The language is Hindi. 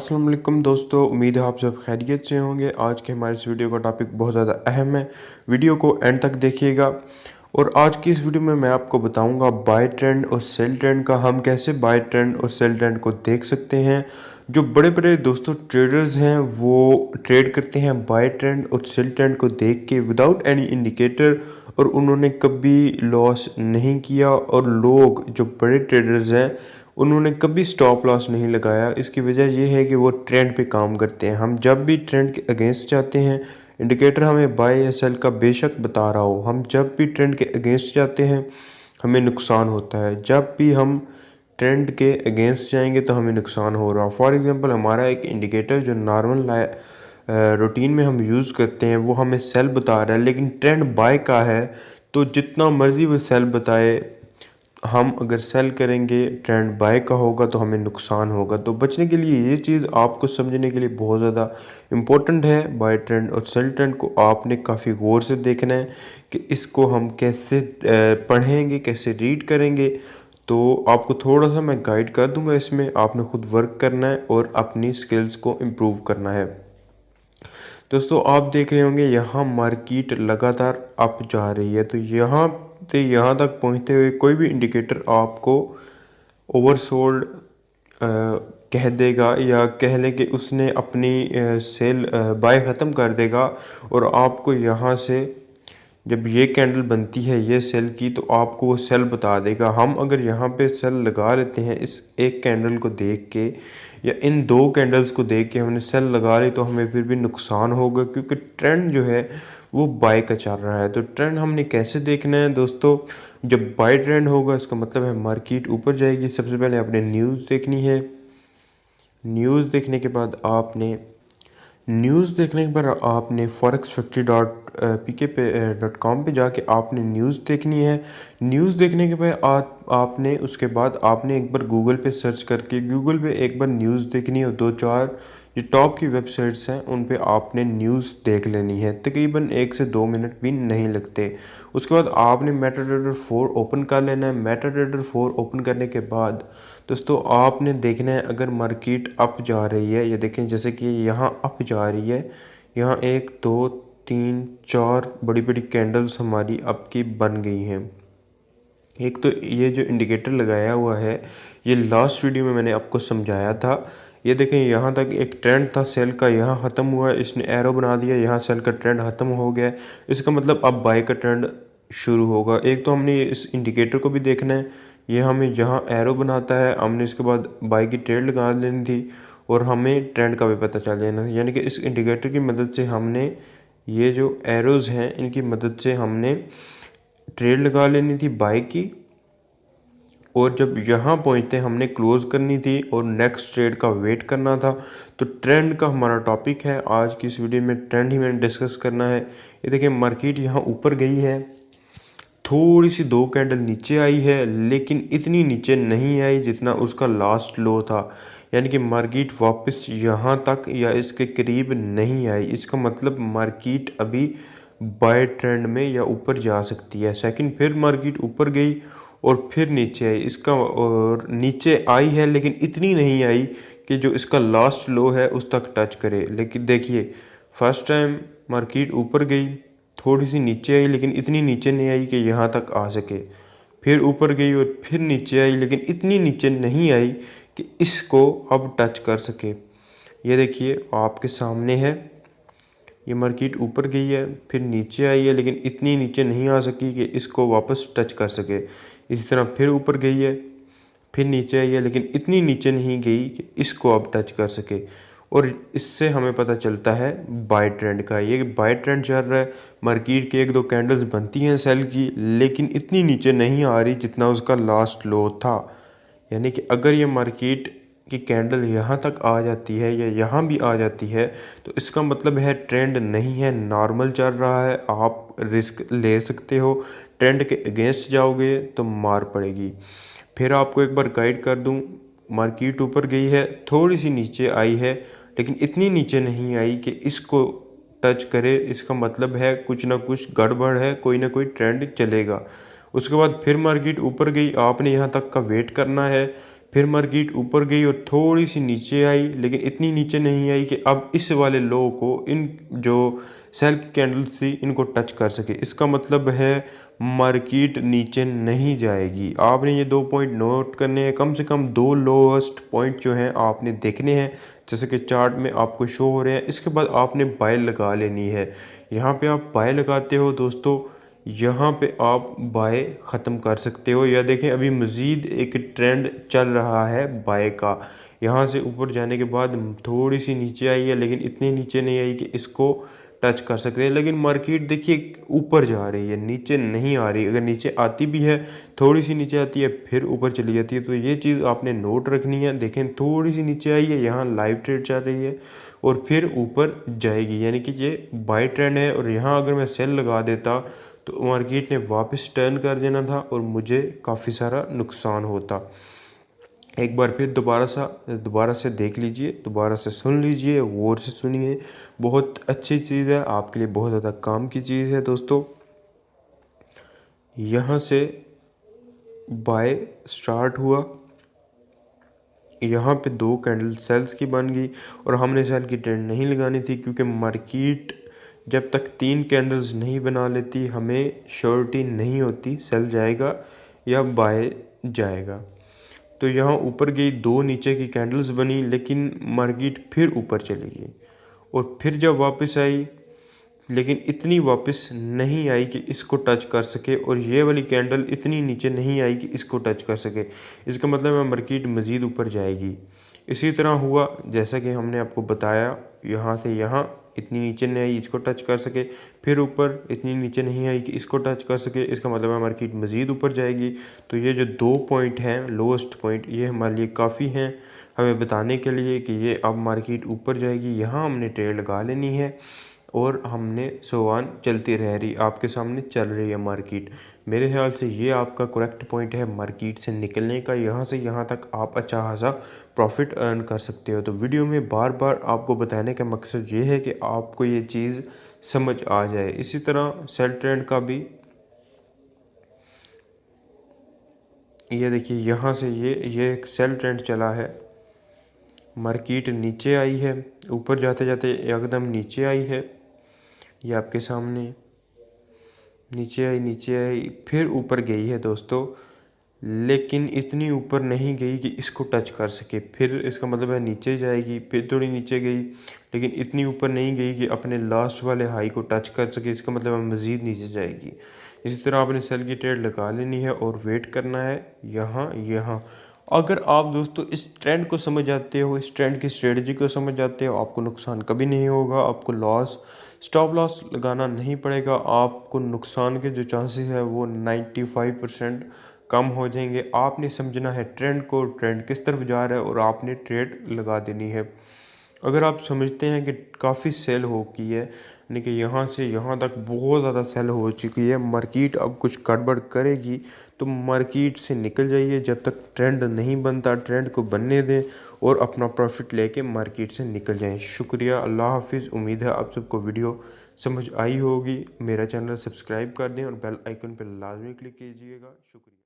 अस्सलाम वालेकुम दोस्तों, उम्मीद है आप सब खैरियत से होंगे। आज के हमारे इस वीडियो का टॉपिक बहुत ज़्यादा अहम है। वीडियो को एंड तक देखिएगा। और आज की इस वीडियो में मैं आपको बताऊंगा बाय ट्रेंड और सेल ट्रेंड का, हम कैसे बाय ट्रेंड और सेल ट्रेंड को देख सकते हैं। जो बड़े बड़े दोस्तों ट्रेडर्स हैं वो ट्रेड करते हैं बाय ट्रेंड और सेल ट्रेंड को देख के विदाउट एनी इंडिकेटर, और उन्होंने कभी लॉस नहीं किया। और लोग जो बड़े ट्रेडर्स हैं उन्होंने कभी स्टॉप लॉस नहीं लगाया। इसकी वजह यह है कि वो ट्रेंड पे काम करते हैं। हम जब भी ट्रेंड के अगेंस्ट जाते हैं, इंडिकेटर हमें बाय या सेल का बेशक बता रहा हो, हम जब भी ट्रेंड के अगेंस्ट जाते हैं हमें नुकसान होता है। जब भी हम ट्रेंड के अगेंस्ट जाएंगे तो हमें नुकसान हो रहा। फॉर एग्जांपल हमारा एक इंडिकेटर जो नॉर्मल रूटीन में हम यूज़ करते हैं वो हमें सेल बता रहा है, लेकिन ट्रेंड बाय का है तो जितना मर्ज़ी वो सेल बताए, हम अगर सेल करेंगे ट्रेंड बाय का होगा तो हमें नुकसान होगा। तो बचने के लिए ये चीज़ आपको समझने के लिए बहुत ज़्यादा इम्पोर्टेंट है। बाय ट्रेंड और सेल ट्रेंड को आपने काफ़ी गौर से देखना है कि इसको हम कैसे पढ़ेंगे, कैसे रीड करेंगे। तो आपको थोड़ा सा मैं गाइड कर दूंगा, इसमें आपने खुद वर्क करना है और अपनी स्किल्स को इम्प्रूव करना है। दोस्तों आप देख रहे होंगे यहाँ मार्केट लगातार अप जा रही है, तो यहाँ से यहाँ तक पहुँचते हुए कोई भी इंडिकेटर आपको ओवरसोल्ड कह देगा, या कह लें कि उसने अपनी सेल बाय ख़त्म कर देगा। और आपको यहाँ से जब ये कैंडल बनती है ये सेल की, तो आपको वो सेल बता देगा। हम अगर यहाँ पे सेल लगा लेते हैं इस एक कैंडल को देख के, या इन दो कैंडल्स को देख के हमने सेल लगा ली, तो हमें फिर भी नुकसान होगा, क्योंकि ट्रेंड जो है वो बाय का चल रहा है। तो ट्रेंड हमने कैसे देखना है दोस्तों? जब बाय ट्रेंड होगा इसका मतलब है मार्केट ऊपर जाएगी। सबसे पहले आपने न्यूज़ देखनी है। न्यूज़ देखने के बाद आपने forex50.pk.com पे जाके आपने न्यूज़ देखनी है। न्यूज़ देखने के बाद आपने उसके बाद आपने एक बार गूगल पे सर्च करके गूगल पे एक बार न्यूज़ देखनी है। और दो चार जो टॉप की वेबसाइट्स हैं उन पे आपने न्यूज़ देख लेनी है। तकरीबन 1 से 2 मिनट भी नहीं लगते। उसके बाद आपने मेटाट्रेडर 4 ओपन कर लेना है। मेटाट्रेडर 4 ओपन करने के बाद दोस्तों आपने देखना है अगर मार्केट अप जा रही है, या देखें जैसे कि यहाँ अप जा रही है, यहाँ 1 2 3 4 बड़ी बड़ी कैंडल्स हमारी अप की बन गई हैं। एक तो ये जो इंडिकेटर लगाया हुआ है ये लास्ट वीडियो में मैंने आपको समझाया था। ये देखें यहाँ तक एक ट्रेंड था सेल का, यहाँ ख़त्म हुआ, इसने एरो बना दिया, यहाँ सेल का ट्रेंड ख़त्म हो गया। इसका मतलब अब बाय का ट्रेंड शुरू होगा। एक तो हमने इस इंडिकेटर को भी देखना है, ये हमें जहाँ एरो बनाता है हमने इसके बाद बाय की ट्रेड लगा लेनी थी, और हमें ट्रेंड का भी पता चल जाना है। यानी कि इस इंडिकेटर की मदद से हमने ये जो एरोज़ हैं इनकी मदद से हमने ट्रेड लगा लेनी थी बाय की, और जब यहाँ पहुँचते हमने क्लोज़ करनी थी और नेक्स्ट ट्रेड का वेट करना था। तो ट्रेंड का हमारा टॉपिक है आज की इस वीडियो में, ट्रेंड ही मैंने डिस्कस करना है। ये देखिए मार्केट यहाँ ऊपर गई है, थोड़ी सी 2 कैंडल नीचे आई है, लेकिन इतनी नीचे नहीं आई जितना उसका लास्ट लो था। यानी कि मार्केट वापस यहाँ तक या इसके करीब नहीं आई। इसका मतलब मार्केट अभी बाय ट्रेंड में या ऊपर जा सकती है। सेकंड फिर मार्केट ऊपर गई और फिर नीचे आई, इसका और नीचे आई है लेकिन इतनी नहीं आई कि जो इसका लास्ट लो है उस तक टच करे। लेकिन देखिए फर्स्ट टाइम मार्केट ऊपर गई, थोड़ी सी नीचे आई, लेकिन इतनी नीचे नहीं आई कि यहाँ तक आ सके। फिर ऊपर गई और फिर नीचे आई, लेकिन इतनी नीचे नहीं आई कि इसको अब टच कर सके। ये देखिए आपके सामने है, ये मार्केट ऊपर गई है, फिर नीचे आई है, लेकिन इतनी नीचे नहीं आ सकी कि इसको वापस टच कर सके। इसी तरह फिर ऊपर गई है, फिर नीचे आई है, लेकिन इतनी नीचे नहीं गई कि इसको अब टच कर सके। और इससे हमें पता चलता है बाय ट्रेंड का। ये बाय ट्रेंड चल रहा है, मार्केट के 1 2 कैंडल्स बनती हैं सेल की, लेकिन इतनी नीचे नहीं आ रही जितना उसका लास्ट लो था। यानी कि अगर ये मार्केट की कैंडल यहाँ तक आ जाती है या यहाँ भी आ जाती है, तो इसका मतलब है ट्रेंड नहीं है, नॉर्मल चल रहा है। आप रिस्क ले सकते हो, ट्रेंड के अगेंस्ट जाओगे तो मार पड़ेगी। फिर आपको एक बार गाइड कर दूं, मार्केट ऊपर गई है, थोड़ी सी नीचे आई है, लेकिन इतनी नीचे नहीं आई कि इसको टच करे। इसका मतलब है कुछ ना कुछ गड़बड़ है, कोई ना कोई ट्रेंड चलेगा। उसके बाद फिर मार्केट ऊपर गई, आपने यहाँ तक का वेट करना है। फिर मार्केट ऊपर गई और थोड़ी सी नीचे आई, लेकिन इतनी नीचे नहीं आई कि अब इस वाले लो को इन जो सेल की कैंडल्स थी इनको टच कर सके। इसका मतलब है मार्केट नीचे नहीं जाएगी। आपने ये 2 पॉइंट नोट करने हैं, कम से कम 2 लोएस्ट पॉइंट जो हैं आपने देखने हैं, जैसे कि चार्ट में आपको शो हो रहे हैं। इसके बाद आपने बाय लगा लेनी है। यहाँ पे आप बाय लगाते हो दोस्तों, यहाँ पे आप बाय ख़त्म कर सकते हो। या देखें अभी मज़ीद एक ट्रेंड चल रहा है बाय का। यहाँ से ऊपर जाने के बाद थोड़ी सी नीचे आई है, लेकिन इतनी नीचे नहीं आई कि इसको टच कर सकते हैं। लेकिन मार्केट देखिए ऊपर जा रही है, नीचे नहीं आ रही। अगर नीचे आती भी है, थोड़ी सी नीचे आती है फिर ऊपर चली जाती है। तो ये चीज़ आपने नोट रखनी है। देखें थोड़ी सी नीचे आई है, यहाँ लाइव ट्रेड चल रही है और फिर ऊपर जाएगी, यानी कि ये बाय ट्रेंड है। और यहाँ अगर मैं सेल लगा देता तो मार्केट ने वापस टर्न कर देना था और मुझे काफ़ी सारा नुकसान होता। एक बार फिर दोबारा से देख लीजिए, दोबारा से सुन लीजिए, गौर से सुनिए। बहुत अच्छी चीज़ है, आपके लिए बहुत ज़्यादा काम की चीज़ है दोस्तों। यहाँ से बाय स्टार्ट हुआ, यहाँ पे 2 कैंडल सेल्स की बन गई और हमने सेल की ट्रेंड नहीं लगानी थी, क्योंकि मार्केट जब तक 3 कैंडल्स नहीं बना लेती हमें श्योरिटी नहीं होती सेल जाएगा या बाय जाएगा। तो यहाँ ऊपर गई, 2 नीचे की कैंडल्स बनी, लेकिन मार्केट फिर ऊपर चली गई और फिर जब वापस आई, लेकिन इतनी वापस नहीं आई कि इसको टच कर सके, और ये वाली कैंडल इतनी नीचे नहीं आई कि इसको टच कर सके। इसका मतलब है मार्केट मज़ीद ऊपर जाएगी। इसी तरह हुआ जैसा कि हमने आपको बताया, यहाँ से यहाँ इतनी नीचे नहीं आई इसको टच कर सके, फिर ऊपर इतनी नीचे नहीं आई कि इसको टच कर सके। इसका मतलब है मार्केट मज़ीद ऊपर जाएगी। तो ये जो 2 पॉइंट हैं लोएस्ट पॉइंट, ये हमारे लिए काफ़ी हैं हमें बताने के लिए कि ये अब मार्केट ऊपर जाएगी। यहाँ हमने ट्रेड लगा लेनी है और हमने सोवान चलती रह रही, आपके सामने चल रही है मार्केट। मेरे ख्याल से ये आपका करेक्ट पॉइंट है मार्केट से निकलने का। यहाँ से यहाँ तक आप अच्छा खासा प्रॉफिट अर्न कर सकते हो। तो वीडियो में बार बार आपको बताने का मकसद ये है कि आपको ये चीज़ समझ आ जाए। इसी तरह सेल ट्रेंड का भी ये देखिए, यहाँ से ये एक सेल ट्रेंड चला है। मार्केट नीचे आई है, ऊपर जाते जाते एकदम नीचे आई है, ये आपके सामने नीचे आई फिर ऊपर गई है दोस्तों, लेकिन इतनी ऊपर नहीं गई कि इसको टच कर सके। फिर इसका मतलब है नीचे जाएगी, फिर थोड़ी नीचे गई, लेकिन इतनी ऊपर नहीं गई कि अपने लास्ट वाले हाई को टच कर सके। इसका मतलब है मज़ीद नीचे जाएगी। इसी तरह आपने सेल की ट्रेड लगा लेनी है और वेट करना है यहाँ। अगर आप दोस्तों इस ट्रेंड को समझ जाते हो, इस ट्रेंड की स्ट्रेटजी को समझ जाते हो, आपको नुकसान कभी नहीं होगा। आपको स्टॉप लॉस लगाना नहीं पड़ेगा। आपको नुकसान के जो चांसेस है वो 95% कम हो जाएंगे। आपने समझना है ट्रेंड को, ट्रेंड किस तरफ जा रहा है और आपने ट्रेड लगा देनी है। अगर आप समझते हैं कि काफ़ी सेल हो की है, यानी कि यहाँ से यहाँ तक बहुत ज़्यादा सेल हो चुकी है, मार्केट अब कुछ गड़बड़ करेगी, तो मार्केट से निकल जाइए। जब तक ट्रेंड नहीं बनता ट्रेंड को बनने दें और अपना प्रॉफिट लेके मार्केट से निकल जाएं। शुक्रिया, अल्लाह हाफिज़। उम्मीद है आप सबको वीडियो समझ आई होगी। मेरा चैनल सब्सक्राइब कर दें और बेल आइकन पर लाजमी क्लिक कीजिएगा। शुक्रिया।